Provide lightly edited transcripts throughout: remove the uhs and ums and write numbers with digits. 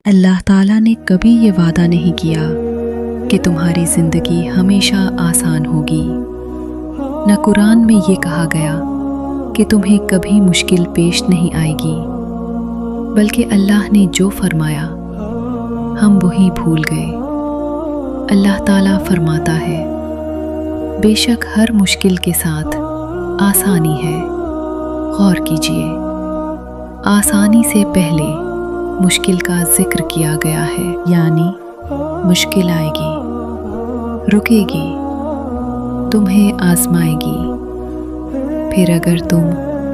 अल्लाह ताला ने कभी ये वादा नहीं किया कि तुम्हारी ज़िंदगी हमेशा आसान होगी। न कुरान में ये कहा गया कि तुम्हें कभी मुश्किल पेश नहीं आएगी, बल्कि अल्लाह ने जो फरमाया हम वही भूल गए। अल्लाह ताला फरमाता है, बेशक हर मुश्किल के साथ आसानी है। गौर कीजिए, आसानी से पहले मुश्किल का जिक्र किया गया है, यानी मुश्किल आएगी, रुकेगी, तुम्हें आजमाएगी। फिर अगर तुम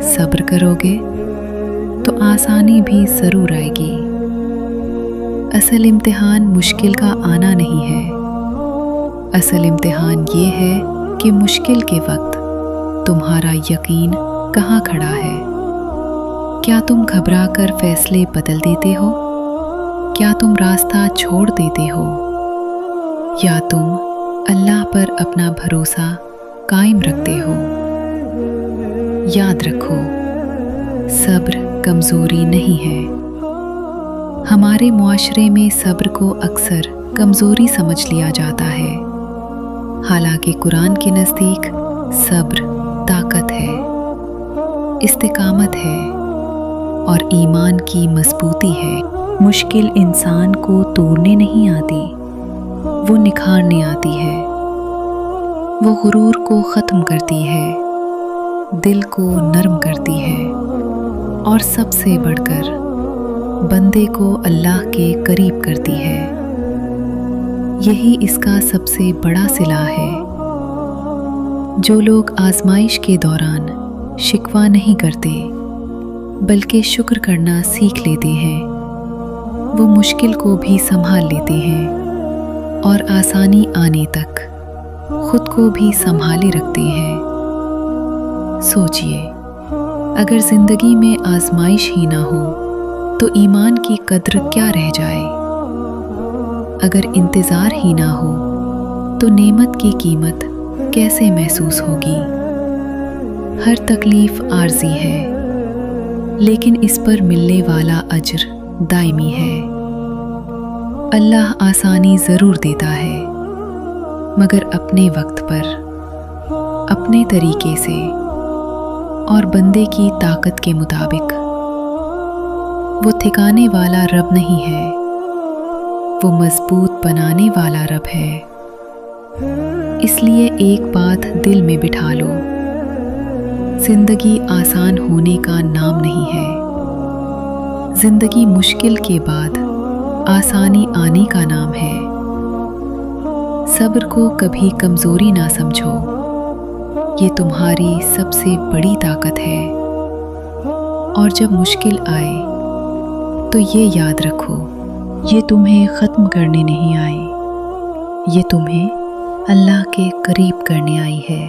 सब्र करोगे तो आसानी भी ज़रूर आएगी। असल इम्तिहान मुश्किल का आना नहीं है, असल इम्तिहान ये है कि मुश्किल के वक्त तुम्हारा यकीन कहाँ खड़ा है। क्या तुम घबराकर फैसले बदल देते हो? क्या तुम रास्ता छोड़ देते हो? या तुम अल्लाह पर अपना भरोसा कायम रखते हो? याद रखो, सब्र कमज़ोरी नहीं है। हमारे मुआशरे में सब्र को अक्सर कमज़ोरी समझ लिया जाता है, हालांकि कुरान के नज़दीक सब्र ताकत है, इस्तिकामत है और ईमान की मजबूती है। मुश्किल इंसान को तोड़ने नहीं आती, वो निखारने आती है। वो गुरूर को ख़त्म करती है, दिल को नरम करती है और सबसे बढ़कर बंदे को अल्लाह के करीब करती है। यही इसका सबसे बड़ा सिला है। जो लोग आजमाइश के दौरान शिकवा नहीं करते बल्कि शुक्र करना सीख लेते हैं, वो मुश्किल को भी संभाल लेते हैं और आसानी आने तक खुद को भी संभाले रखते हैं। सोचिए, अगर ज़िंदगी में आजमाइश ही ना हो तो ईमान की कद्र क्या रह जाए। अगर इंतज़ार ही ना हो तो नेमत की कीमत कैसे महसूस होगी। हर तकलीफ़ आर्जी है, लेकिन इस पर मिलने वाला अजर दायमी है। अल्लाह आसानी ज़रूर देता है, मगर अपने वक्त पर, अपने तरीके से और बंदे की ताकत के मुताबिक। वो ठिकाने वाला रब नहीं है, वो मजबूत बनाने वाला रब है। इसलिए एक बात दिल में बिठा लो, जिंदगी आसान होने का नाम नहीं है। जिंदगी मुश्किल के बाद आसानी आने का नाम है। सब्र को कभी कमज़ोरी ना समझो, ये तुम्हारी सबसे बड़ी ताकत है। और जब मुश्किल आए तो ये याद रखो, ये तुम्हें ख़त्म करने नहीं आई, ये तुम्हें अल्लाह के करीब करने आई है।